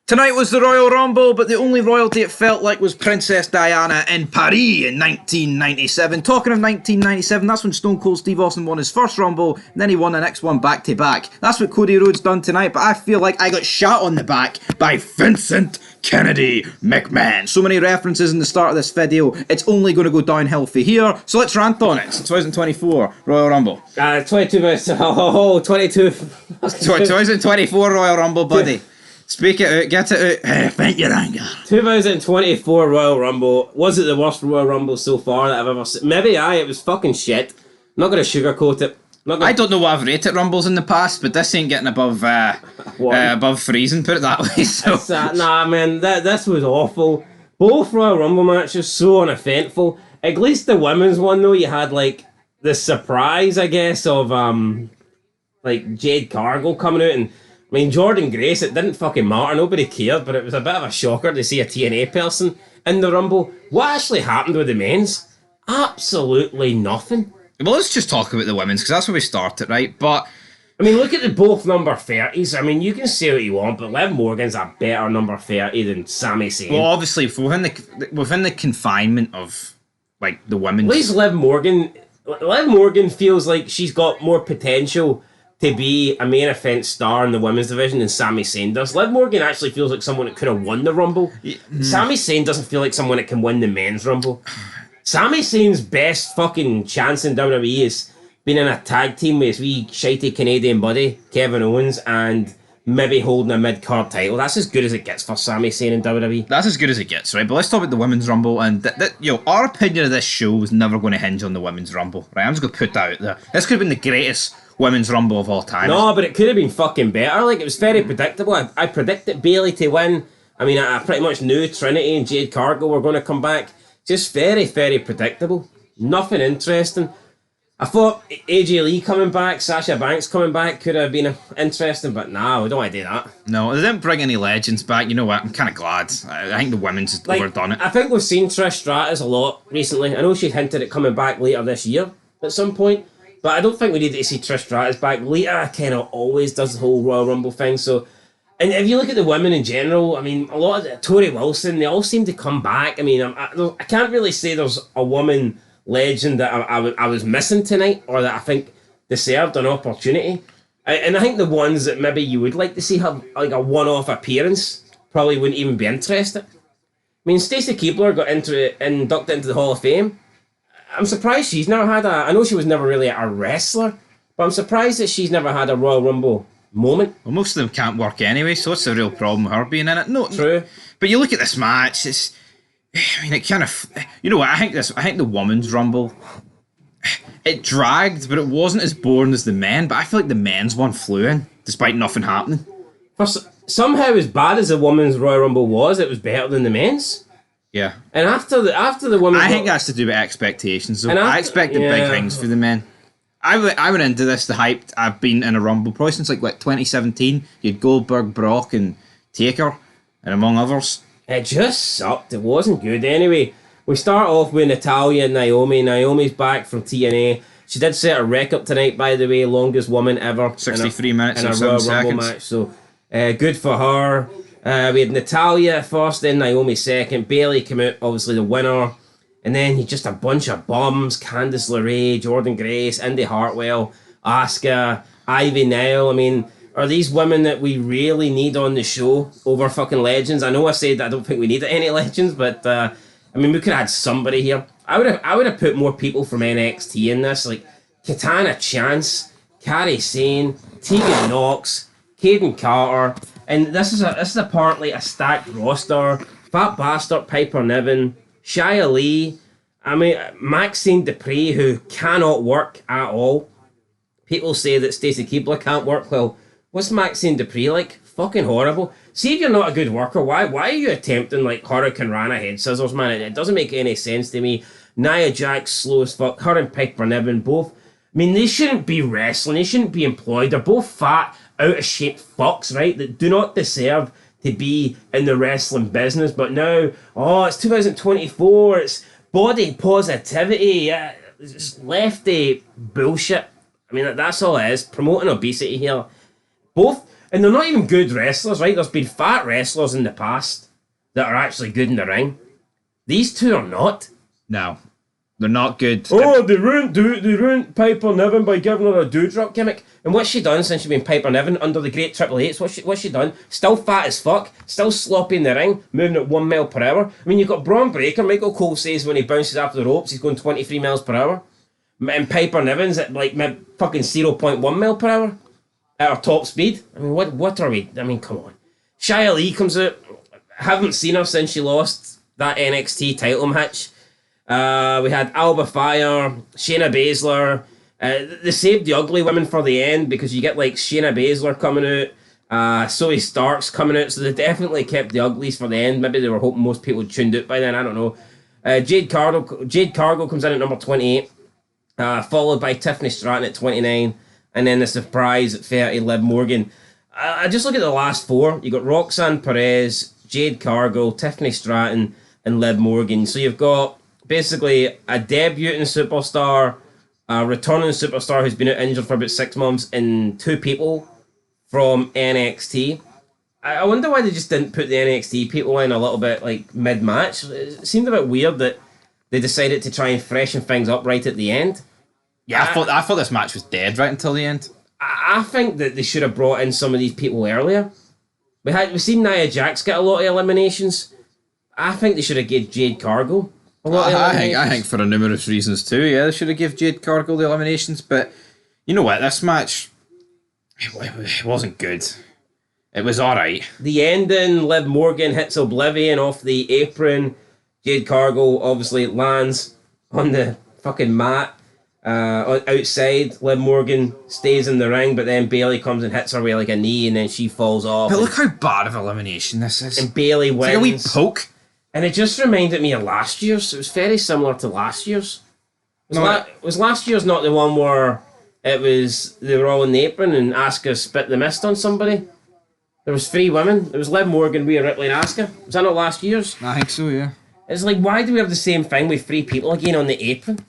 Tonight was the Royal Rumble, but the only royalty it felt like was Princess Diana in Paris in 1997. Talking of 1997, that's when Stone Cold Steve Austin won his first Rumble, and then he won the next one back to back. That's what Cody Rhodes done tonight, but I feel like I got shot on the back by Vincent Kennedy McMahon. So many references in the start of this video, it's only going to go downhill for here, so let's rant on it. It's 2024 Royal Rumble. 22 minutes, 22. 2024 Royal Rumble, buddy. Speak it out, get it out, vent your anger. 2024 Royal Rumble. Was it the worst Royal Rumble so far that I've ever seen? Maybe it was fucking shit. I'm not going to sugarcoat it. I don't know what I've rated Rumbles in the past, but this ain't getting above freezing, put it that way. So. Nah, man, this was awful. Both Royal Rumble matches so uneventful. At least the women's one, though, you had, like, the surprise, I guess, of, like, Jade Cargill coming out and... I mean, Jordan Grace, it didn't fucking matter, nobody cared, but it was a bit of a shocker to see a TNA person in the Rumble. What actually happened with the men's? Absolutely nothing. Well, let's just talk about the women's, because that's where we started, right? But... I mean, look at the both number 30s. I mean, you can say what you want, but Liv Morgan's a better number 30 than Sami Zayn. Well, obviously, within the confinement of, like, the women's... At least Liv Morgan feels like she's got more potential to be a main event star in the women's division than Sami Zayn does. Liv Morgan actually feels like someone that could have won the Rumble. Yeah. Sami Zayn doesn't feel like someone that can win the men's Rumble. Sami Zayn's best fucking chance in WWE is being in a tag team with his wee shitey Canadian buddy, Kevin Owens, and maybe holding a mid-card title. That's as good as it gets for Sami Zayn in WWE. That's as good as it gets, right? But let's talk about the Women's Rumble, and our opinion of this show was never going to hinge on the Women's Rumble, right? I'm just going to put that out there. This could have been the greatest Women's Rumble of all time. No, but it could have been fucking better. Like, it was very predictable. I predicted Bayley to win. I mean, I pretty much knew Trinity and Jade Cargill were going to come back. Just very, very predictable. Nothing interesting. I thought AJ Lee coming back, Sasha Banks coming back could have been interesting, but nah, we don't want to do that. No, they didn't bring any legends back. You know what? I'm kind of glad. I think the women's has overdone it. I think we've seen Trish Stratus a lot recently. I know she hinted at coming back later this year at some point. But I don't think we need to see Trish Stratus back. Lita kind of always does the whole Royal Rumble thing. So, and if you look at the women in general, I mean, a lot of Tori Wilson, they all seem to come back. I mean, I can't really say there's a woman legend that I was missing tonight or that I think deserved an opportunity. And I think the ones that maybe you would like to see have like a one-off appearance probably wouldn't even be interested. I mean, Stacey Keibler got inducted into the Hall of Fame. I'm surprised she's never had I know she was never really a wrestler, but I'm surprised that she's never had a Royal Rumble moment. Well, most of them can't work anyway, so what's the real problem with her being in it? No, true. But you look at this match, I mean, it kind of, you know what, I think the Women's Rumble, it dragged, but it wasn't as boring as the men, but I feel like the men's one flew in, despite nothing happening. Somehow, as bad as the Women's Royal Rumble was, it was better than the men's. Yeah. And after the women, I think that's to do with expectations. So I expected big things for the men. I went into this the hyped. I've been in a Rumble probably since like 2017. You had Goldberg, Brock, and Taker, and among others. It just sucked. It wasn't good. Anyway, we start off with Natalya and Naomi. Naomi's back from TNA. She did set a record tonight, by the way, longest woman ever. 63 minutes in and a 7 Royal seconds. Rumble match. So good for her. We had Natalya first, then Naomi second. Bayley came out, obviously the winner. And then just a bunch of bums. Candice LeRae, Jordan Grace, Indy Hartwell, Asuka, Ivy Nile. I mean, are these women that we really need on the show over fucking legends? I know I said that I don't think we need any legends, but I mean, we could have had somebody here. I would have put more people from NXT in this, like Katana Chance, Kairi Sane, Tegan Knox, Kaden Carter. And this is apparently a stacked roster. Fat Bastard, Piper Niven, Shia Lee, I mean, Maxine Dupree, who cannot work at all. People say that Stacey Keibler can't work. Well, what's Maxine Dupree like? Fucking horrible. See, if you're not a good worker, why are you attempting like Hurricane Rana head scissors, man? It doesn't make any sense to me. Nia Jax, slow as fuck. Her and Piper Niven, both. I mean, they shouldn't be wrestling. They shouldn't be employed. They're both fat, out of shape fucks, right? That do not deserve to be in the wrestling business. But now, it's 2024. It's body positivity. It's just lefty bullshit. I mean, that's all it is. Promoting obesity here. Both And they're not even good wrestlers, right? There's been fat wrestlers in the past that are actually good in the ring. These two are not. No. They're not good. Oh, they ruined Piper Niven by giving her a dewdrop gimmick. And what's she done since she's been Piper Niven under the great Triple H? What's she done? Still fat as fuck, still sloppy in the ring, moving at 1 mile per hour. I mean, you've got Braun Breaker. Michael Cole says when he bounces after the ropes, he's going 23 miles per hour. And Piper Niven's at like fucking 0.1 mile per hour at her top speed. I mean, what are we? I mean, come on. Shia Lee comes out. Haven't seen her since she lost that NXT title match. We had Alba Fire, Shayna Baszler. They saved the ugly women for the end because you get like Shayna Baszler coming out, Zoe Stark's coming out, so they definitely kept the uglies for the end. Maybe they were hoping most people would tuned out by then, I don't know. Jade Cargill comes in at number 28, followed by Tiffany Stratton at 29, and then the surprise at 30, Liv Morgan. I just look at the last four. You got Roxanne Perez, Jade Cargill, Tiffany Stratton, and Liv Morgan. So you've got basically a debuting superstar, a returning superstar who's been out injured for about 6 months, and 2 people from NXT. I wonder why they just didn't put the NXT people in a little bit like mid-match. It seemed a bit weird that they decided to try and freshen things up right at the end. Yeah, I thought this match was dead right until the end. I think that they should have brought in some of these people earlier. We've seen Nia Jax get a lot of eliminations. I think they should have given Jade Cargill a lot of eliminations. I think for numerous reasons too. Yeah, they should have given Jade Cargill the eliminations. But you know what? This match, it wasn't good. It was alright. The ending, Liv Morgan hits Oblivion off the apron. Jade Cargill obviously lands on the fucking mat. Outside, Liv Morgan stays in the ring, but then Bayley comes and hits her with like a knee, and then she falls off. But look how bad of elimination this is. And Bayley wins. It's like a wee poke. And it just reminded me of last year's. It was very similar to last year's. Was last year's not the one where they were all in the apron and Asuka spit the mist on somebody? There was 3 women. There was Liv Morgan, Rhea Ripley, and Asuka. Was that not last year's? I think so, yeah. It's like, why do we have the same thing with 3 people again on the apron?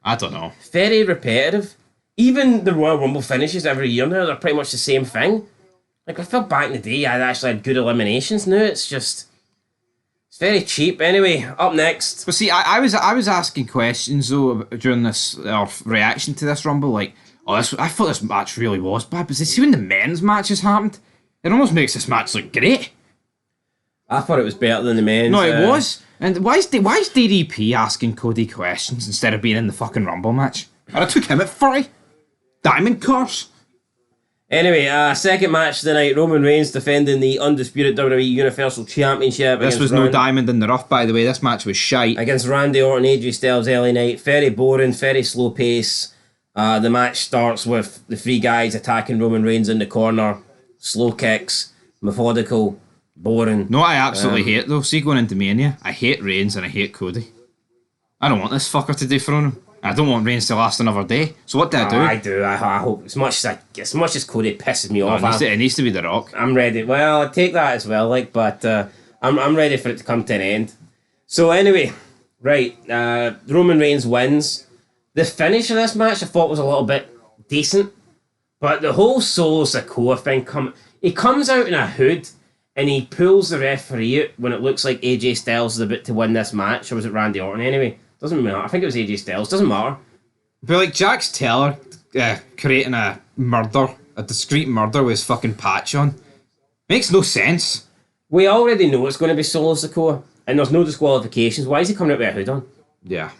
I don't know. Very repetitive. Even the Royal Rumble finishes every year now, they're pretty much the same thing. Like, I felt back in the day, I actually had good eliminations. Now it's very cheap. Anyway, up next. But see, I was asking questions though during this reaction to this Rumble, like, I thought this match really was bad, but see when the men's matches happened, it almost makes this match look great. I thought it was better than the men's. No, it was. And why is DDP asking Cody questions instead of being in the fucking Rumble match? I took him at 30. Diamond Curse. Anyway, second match tonight, Roman Reigns defending the undisputed WWE Universal Championship. This was no diamond in the rough, by the way. This match was shite. Against Randy Orton, AJ Styles, LA Knight. Very boring, very slow pace. The match starts with the 3 guys attacking Roman Reigns in the corner. Slow kicks, methodical, boring. No, I absolutely hate though. See, going into Mania, I hate Reigns and I hate Cody. I don't want this fucker to dethrone him. I don't want Reigns to last another day. So what do I do? I do. I hope as much as Cody pisses me off. It needs to be The Rock. I'm ready. Well, I take that as well. But I'm ready for it to come to an end. So anyway, right. Roman Reigns wins. The finish of this match I thought was a little bit decent, but the whole Solo Sikoa thing he comes out in a hood. And he pulls the referee out when it looks like AJ Styles is about to win this match. Or was it Randy Orton? Anyway, doesn't matter. I think it was AJ Styles. Doesn't matter. But like Jax Teller creating a discreet murder with his fucking patch on. Makes no sense. We already know it's going to be Solo Sikoa. And there's no disqualifications. Why is he coming out with a hood on? Yeah.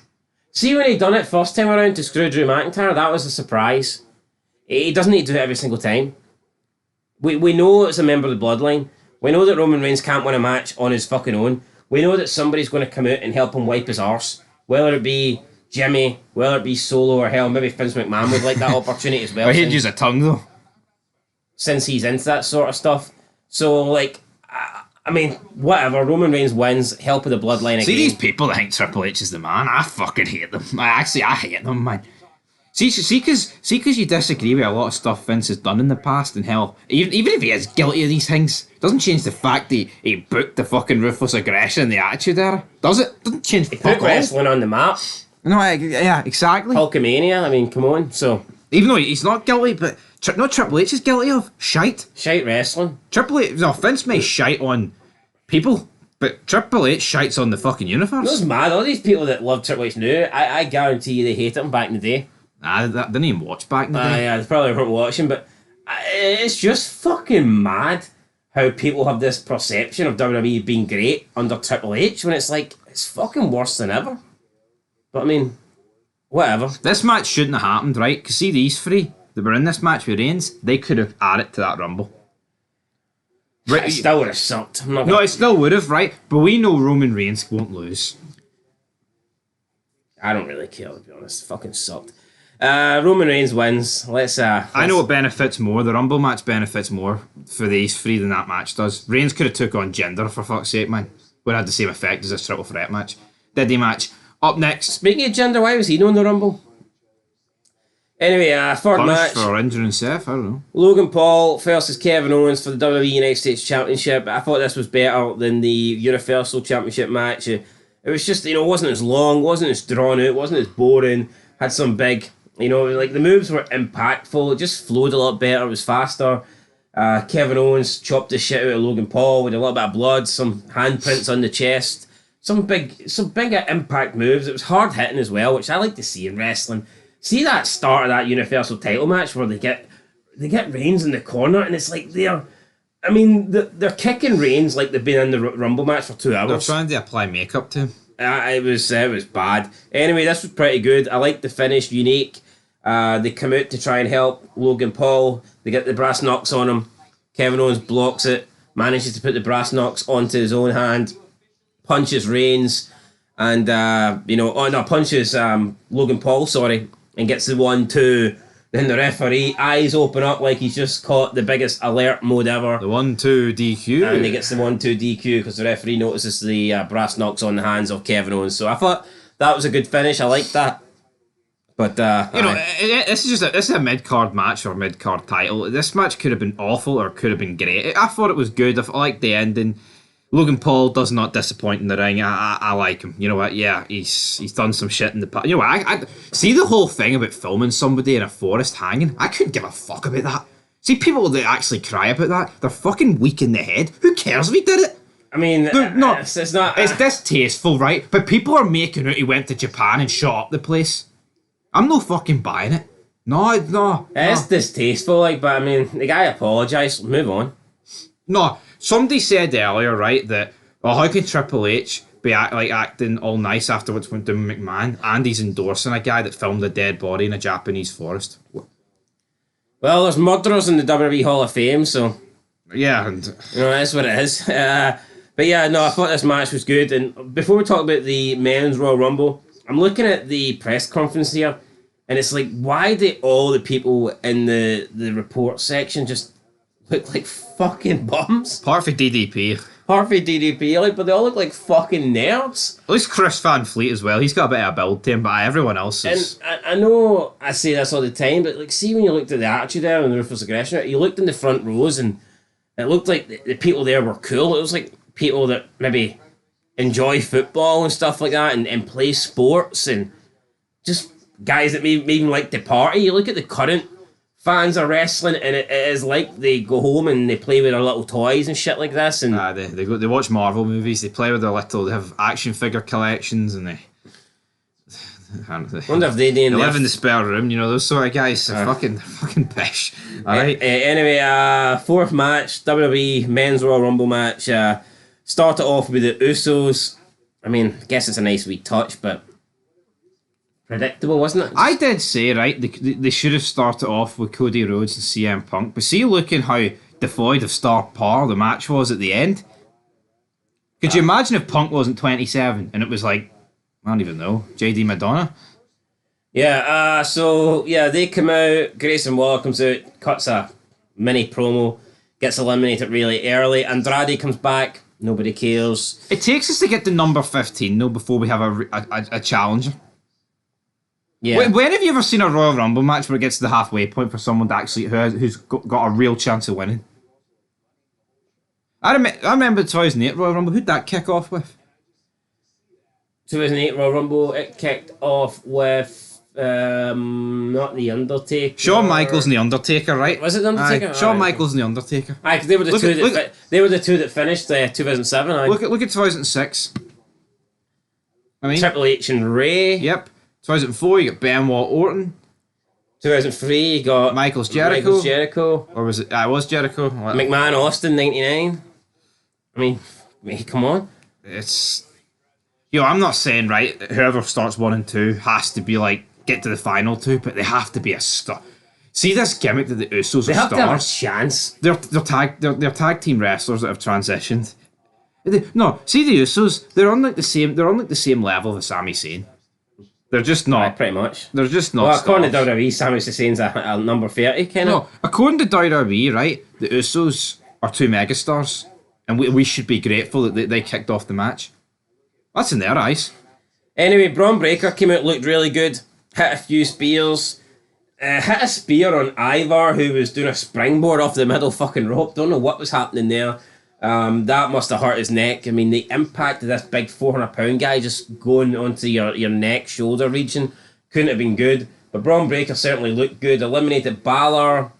See when he done it first time around to screw Drew McIntyre? That was a surprise. He doesn't need to do it every single time. We know it's a member of the Bloodline. We know that Roman Reigns can't win a match on his fucking own. We know that somebody's going to come out and help him wipe his arse. Whether it be Jimmy, whether it be Solo, or hell, maybe Vince McMahon would like that opportunity as well. He'd use a tongue though. Since he's into that sort of stuff. So, like, I mean, whatever. Roman Reigns wins, help of the Bloodline again. See these people that think Triple H is the man? I fucking hate them. I hate them, man. See, because you disagree with a lot of stuff Vince has done in the past, and hell, even if he is guilty of these things, doesn't change the fact that he booked the fucking ruthless aggression and the attitude era. Does it? Doesn't change he put wrestling on the map. No, yeah, exactly. Hulkamania, I mean, come on, so... Even though he's not guilty, but No, Triple H is guilty of shite. Shite wrestling. Triple H, no, Vince may shite on people, but Triple H shites on the fucking universe. It was mad. All these people that love Triple H now, I guarantee you they hated him back in the day. Nah, they didn't even watch back in the day. Yeah, they probably weren't watching, but it's just fucking mad how people have this perception of WWE being great under Triple H when it's like, it's fucking worse than ever. But I mean, whatever. This match shouldn't have happened, right? Because see, these three that were in this match with Reigns, they could have added to that Rumble. Right, it still would have sucked. No, it still would have, right? But we know Roman Reigns won't lose. I don't really care, to be honest. It fucking sucked. Roman Reigns wins. I know what benefits more. The Rumble match benefits more for these three than that match does. Reigns could have took on Jinder, for fuck's sake, man. Would have had the same effect as this triple threat match. Did he match? Up next. Speaking of Jinder, why was he not in the Rumble? Anyway, third match. For injuring Seth, I don't know. Logan Paul versus Kevin Owens for the WWE United States Championship. I thought this was better than the Universal Championship match. It was just, it wasn't as long, wasn't as drawn out, wasn't as boring. Had some big, like the moves were impactful. It just flowed a lot better. It was faster. Kevin Owens chopped the shit out of Logan Paul with a little bit of blood, some handprints on the chest, some big impact moves. It was hard hitting as well, which I like to see in wrestling. See that start of that Universal title match where they get Reigns in the corner and it's like they're kicking Reigns like they've been in the Rumble match for 2 hours. They're trying to apply makeup to him. It was bad. Anyway, this was pretty good. I liked the finish, unique. They come out to try and help Logan Paul. They get the brass knucks on him. Kevin Owens blocks it, manages to put the brass knucks onto his own hand, punches Reigns, and punches Logan Paul, and gets the 1-2. Then the referee, eyes open up like he's just caught the biggest alert mode ever. The 1-2 DQ. And he gets the 1-2 DQ because the referee notices the brass knucks on the hands of Kevin Owens. So I thought that was a good finish. I liked that. But this is a mid-card match or mid-card title. This match could have been awful or could have been great. I thought it was good. I liked the ending. Logan Paul does not disappoint in the ring. I like him. You know what? Yeah, he's done some shit in the past. You know what? I see the whole thing about filming somebody in a forest hanging. I couldn't give a fuck about that. See, people that actually cry about that, they're fucking weak in the head. Who cares if he did it? I mean, it's not. It's distasteful, right? But people are making out he went to Japan and shot up the place. I'm no fucking buying it. No. It's distasteful, but I mean, the guy apologised. Move on. No, somebody said earlier, right, that, how can Triple H be acting all nice after what's went down with McMahon, and he's endorsing a guy that filmed a dead body in a Japanese forest? Well, there's murderers in the WWE Hall of Fame, so... Yeah, and... that's what it is. But yeah, no, I thought this match was good, and before we talk about the men's Royal Rumble, I'm looking at the press conference here, and it's like, why do all the people in the report section just look like fucking bums? Part for DDP. But they all look like fucking nerds. At least Chris Van Fleet as well. He's got a bit of a build to him, but everyone else is... And I know I say this all the time, but see when you looked at the Attitude Era and the Ruthless Aggression, you looked in the front rows and it looked like the people there were cool. It was like people that maybe enjoy football and stuff like that and play sports and just guys that maybe even like to party. You look at the current fans of wrestling and it is like they go home and they play with their little toys and shit like this. And they watch Marvel movies, they play with their they have action figure collections and they wonder if they live in the spare room, those sort of guys. They're fucking pish. Alright. Anyway, fourth match, WWE Men's Royal Rumble match. Started off with the Usos. I mean, I guess it's a nice wee touch, but predictable, wasn't it? I did say, right, they should have started off with Cody Rhodes and CM Punk, but see, looking how devoid of star power the match was at the end. Could you imagine if Punk wasn't 27 and it was like, I don't even know, JD Madonna? Yeah, they come out, Grayson Waller comes out, cuts a mini promo, gets eliminated really early. Andrade comes back, nobody cares. It takes us to get to number 15, though, before we have a challenger. Yeah. When have you ever seen a Royal Rumble match where it gets to the halfway point for someone to actually who's got a real chance of winning? I remember the 2008 Royal Rumble. Who'd that kick off with? 2008 Royal Rumble, it kicked off with Not the Undertaker. Shawn Michaels and the Undertaker, right? Was it the Undertaker? Aye, Shawn Aye, Michaels and the Undertaker. Aye, 'cause they were the Look two at- that look- they were the two that finished 2007. Aye. Look at 2006. I mean, Triple H and Ray. yep. 2004, you got Benoit Orton. 2003, you got Michaels Jericho. Jericho. Or was it? I was Jericho. McMahon Austin 99. I mean, come on. It's. I'm not saying, right, whoever starts 1 and 2 has to be like, get to the final 2, but they have to be a star. See this gimmick that the Usos They are have to have a stars? chance. They're tag team wrestlers that have transitioned. No, see the Usos, they're on like the same level as Sami Zayn. They're just Aye, not. pretty much. They're just not. Well, according to stars. WWE, Sami Zayn's a number 30, kind of. No, according to WWE, right, the Usos are 2 megastars, and we should be grateful that they kicked off the match. That's in their eyes. Anyway, Braun Breaker came out, looked really good. Hit a few spears. Hit a spear on Ivar, who was doing a springboard off the middle fucking rope. Don't know what was happening there. That must have hurt his neck. I mean, the impact of this big 400-pound guy just going onto your neck, shoulder region couldn't have been good. But Braun Breaker certainly looked good. Eliminated Balor.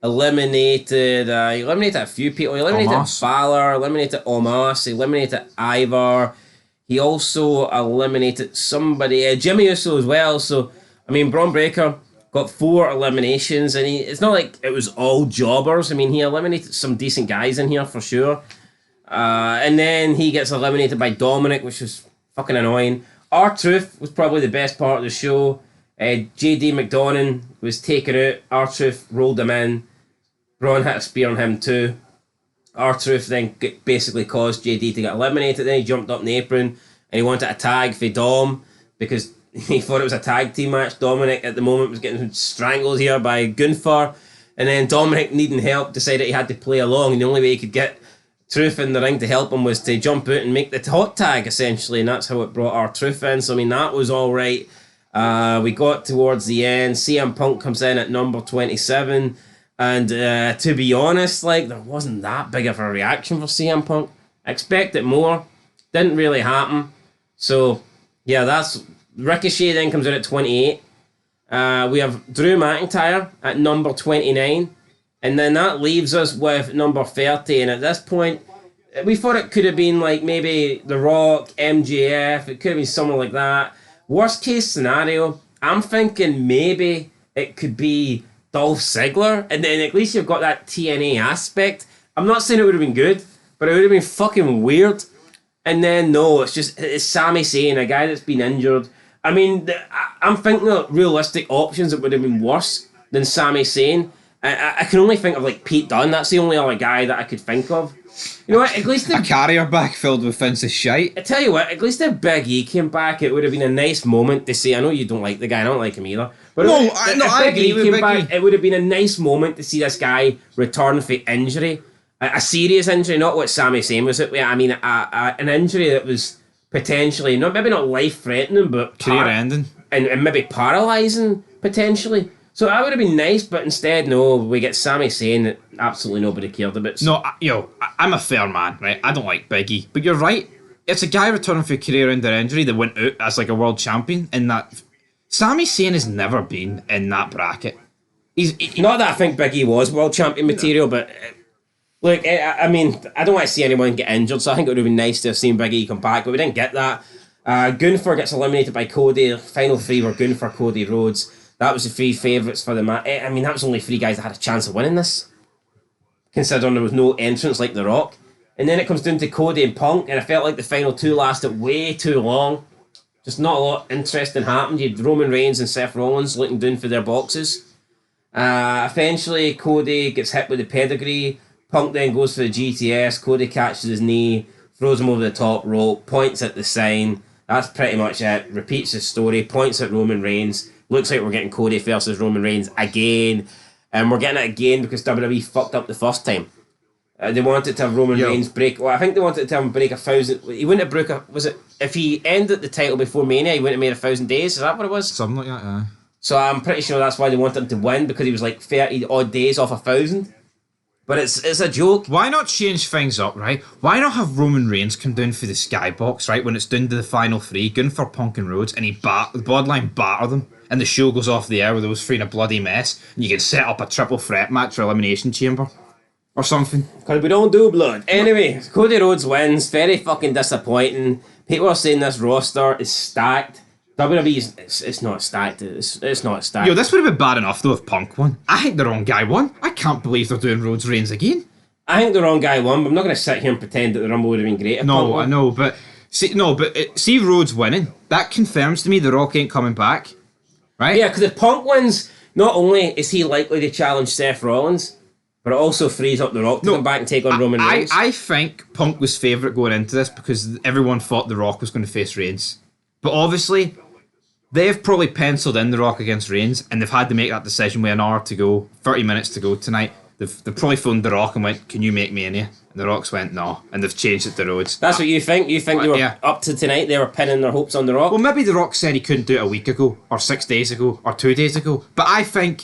Eliminated a few people. He eliminated Omos. Balor. Eliminated Omos. Eliminated Ivar. He also eliminated somebody, Jimmy Uso as well. So, I mean, Braun Breaker got 4 eliminations, and it's not like it was all jobbers. I mean, he eliminated some decent guys in here for sure. And then he gets eliminated by Dominic, which was fucking annoying. R-Truth was probably the best part of the show. JD McDonough was taken out. R-Truth rolled him in. Braun hit a spear on him too. R-Truth then basically caused JD to get eliminated. Then he jumped up in the apron and he wanted a tag for Dom because he thought it was a tag team match. Dominic at the moment was getting strangled here by Gunther. And then Dominic, needing help, decided he had to play along. And the only way he could get Truth in the ring to help him was to jump out and make the hot tag, essentially. And that's how it brought R-Truth in. So, I mean, that was all right. We got towards the end. CM Punk comes in at number 27. And to be honest, like, there wasn't that big of a reaction for CM Punk. I expected more. Didn't really happen. So, yeah, that's... Ricochet then comes in at 28. We have Drew McIntyre at number 29. And then that leaves us with number 30. And at this point, we thought it could have been like maybe The Rock, MJF. It could have been someone like that. Worst case scenario, I'm thinking maybe it could be Dolph Ziggler, and then at least you've got that TNA aspect. I'm not saying it would have been good, but it would have been fucking weird. And then no, it's Sami Zayn, a guy that's been injured. I mean, I'm thinking of realistic options that would have been worse than Sami Zayn. I can only think of like Pete Dunne. That's the only other guy that I could think of. You know what? At least A carrier bag filled with Vince's shite. I tell you what, at least if Big E came back, it would have been a nice moment to see. I know you don't like the guy, I don't like him either. But I agree with Big E. It would have been a nice moment to see this guy return for injury. A serious injury, not what Sami Zayn was. I mean, an injury that was potentially, maybe not life-threatening, but... Career ending. And maybe paralysing, potentially. So that would have been nice, but instead, no, we get Sami Zayn that absolutely nobody cared about. No, I'm a fair man, right? I don't like Big E. But you're right. It's a guy returning for career-ending injury that went out as like a world champion in that... Sami Zayn has never been in that bracket. Not that I think Big E was world champion material, but... Look, I mean, I don't want to see anyone get injured, so I think it would have been nice to have seen Big E come back, but we didn't get that. Gunther gets eliminated by Cody. Final 3 were Gunther, Cody, Rhodes. That was the 3 favourites for the match. I mean, that was only 3 guys that had a chance of winning this, considering there was no entrance like The Rock. And then it comes down to Cody and Punk, and I felt like the final 2 lasted way too long. Just not a lot interesting happened. You had Roman Reigns and Seth Rollins looking down for their boxes. Eventually, Cody gets hit with the pedigree. Punk then goes for the GTS. Cody catches his knee, throws him over the top rope, points at the sign. That's pretty much it. Repeats his story, points at Roman Reigns. Looks like we're getting Cody versus Roman Reigns again. And we're getting it again because WWE fucked up the first time. They wanted to have Roman Reigns break... Well, I think they wanted to have him break 1,000... He wouldn't have broke a... Was it... If he ended the title before Mania, he wouldn't have made 1,000 days. Is that what it was? Something like that, yeah. So I'm pretty sure that's why they wanted him to win, because he was like 30 odd days off 1,000. But it's a joke. Why not change things up, right? Why not have Roman Reigns come down for the skybox, right? When it's down to the final 3, Gunther, Punk and Rhodes, and the Bloodline batter them. and the show goes off the air with those three in a bloody mess, and you can set up a triple threat match for Elimination Chamber. Or something. Because we don't do blood. Anyway, Cody Rhodes wins. Very fucking disappointing. People are saying this roster is stacked. WWE's it's not stacked. It's not stacked. Yo, this would have been bad enough though if Punk won. I think the wrong guy won. I can't believe they're doing Rhodes Reigns again. I think the wrong guy won, but I'm not going to sit here and pretend that the Rumble would have been great. If Punk No, won. I know, but see Rhodes winning. That confirms to me the Rock ain't coming back, right? Yeah, because if Punk wins, not only is he likely to challenge Seth Rollins, but it also frees up the Rock to come back and take on Roman Reigns. I think Punk was favourite going into this because everyone thought the Rock was going to face Reigns, but obviously they've probably penciled in the Rock against Reigns, and they've had to make that decision with an hour to go, 30 minutes to go tonight. They've probably phoned the Rock and went, "Can you make Mania?" And the Rock's went, "No," and they've changed it to Rhodes. That's what you think? You think they were up to tonight? They were pinning their hopes on the Rock? Well, maybe the Rock said he couldn't do it a week ago, or 6 days ago, or 2 days ago. But I think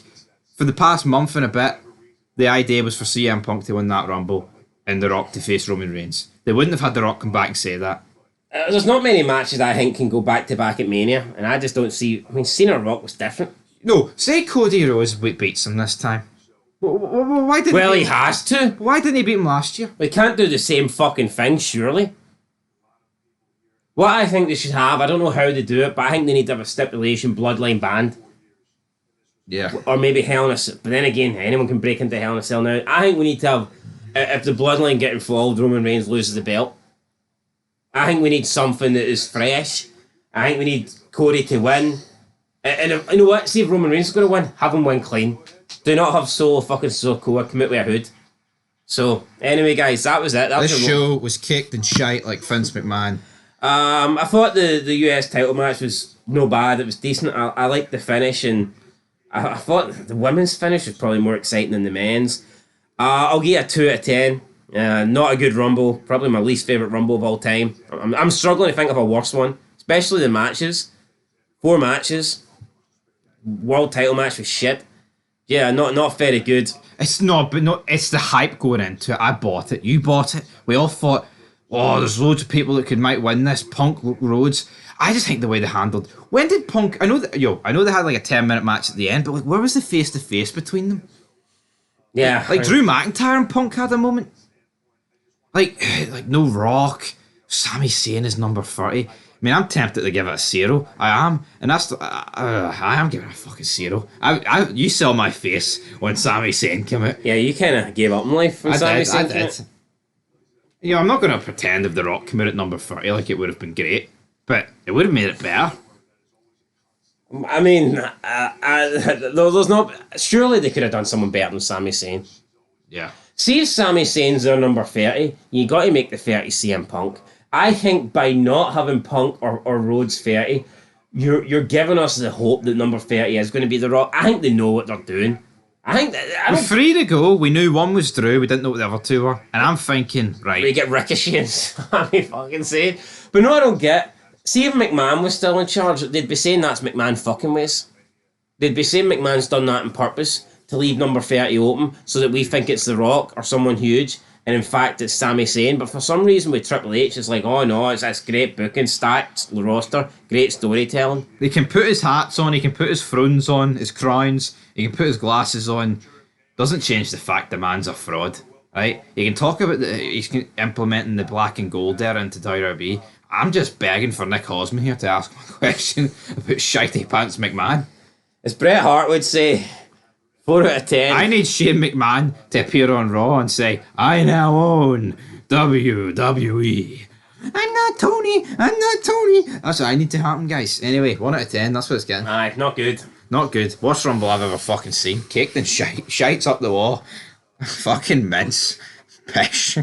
for the past month and a bit, the idea was for CM Punk to win that Rumble and the Rock to face Roman Reigns. They wouldn't have had the Rock come back and say that. There's not many matches that I think can go back to back at Mania, and I just don't see. I mean, Cena Rock was different. No, say Cody Rhodes beats him this time. Why didn't Well, he has to. Why didn't he beat him last year? We can't do the same fucking thing, surely. What I think they should have, I don't know how they do it, but I think they need to have a stipulation bloodline band. Yeah. Or maybe Hell in a Cell. But then again, anyone can break into Hell in a Cell now. I think we need to have, if the bloodline get involved, Roman Reigns loses the belt. I think we need something that is fresh. I think we need Cody to win. And if, you know what? See if Roman Reigns is going to win, have him win clean. Do not have Solo fucking Sikoa commit with a hood. So, anyway, guys, that was it. This show was kicked and shite like Vince McMahon. I thought the US title match was no bad. It was decent. I liked the finish, and I thought the women's finish was probably more exciting than the men's. I'll give it a 2 out of 10. Not a good Rumble. Probably my least favourite Rumble of all time. I'm struggling to think of a worse one, especially the matches. 4 matches. World title match was shit. Yeah, not very good. It's not, but no, it's the hype going into it. I bought it. You bought it. We all thought, oh, there's loads of people that might win this. Punk, Rhodes. I just think the way they handled. When did Punk? I know they had like a 10-minute match at the end, but like, where was the face to face between them? Yeah, like Drew McIntyre and Punk had a moment. Like no Rock. Sami Zayn is number 30. I mean, I'm tempted to give it a 0. I am, and that's I am giving it a fucking 0. You saw my face when Sami Zayn came out. Yeah, you kind of gave up on life when Sami Zayn came out. You know, I'm not going to pretend if The Rock came out at number 30 like it would have been great, but it would have made it better. I mean, there's not. Surely they could have done someone better than Sami Zayn. Yeah. See if Sami Zayn's their number 30, you got to make the 30 CM Punk. I think by not having Punk or Rhodes 30, you're giving us the hope that number 30 is going to be The Rock. I think they know what they're doing. With 3 to go, we knew one was Drew, we didn't know what the other 2 were. And I'm thinking, right. We get Ricochet and Sami fucking Zayn. But no, I don't get. See if McMahon was still in charge, they'd be saying that's McMahon fucking ways. They'd be saying McMahon's done that on purpose to leave number 30 open so that we think it's The Rock or someone huge. And in fact, it's Sami Zayn. But for some reason with Triple H, it's like, oh no, it's this great booking, stacked roster, great storytelling. He can put his hats on, he can put his thrones on, his crowns, he can put his glasses on. Doesn't change the fact the man's a fraud, right? He can talk about he's implementing the black and gold there into WWE. I'm just begging for Nick Osmond here to ask a question about Shitey Pants McMahon. As Bret Hart would say, 4 out of 10. I need Shane McMahon to appear on Raw and say, I now own WWE. I'm not Tony. That's what I need to happen, guys. Anyway, 1 out of 10. That's what it's getting. Aye, not good. Not good. Worst Rumble I've ever fucking seen. Caked and shite's up the wall. Fucking mince. Pish.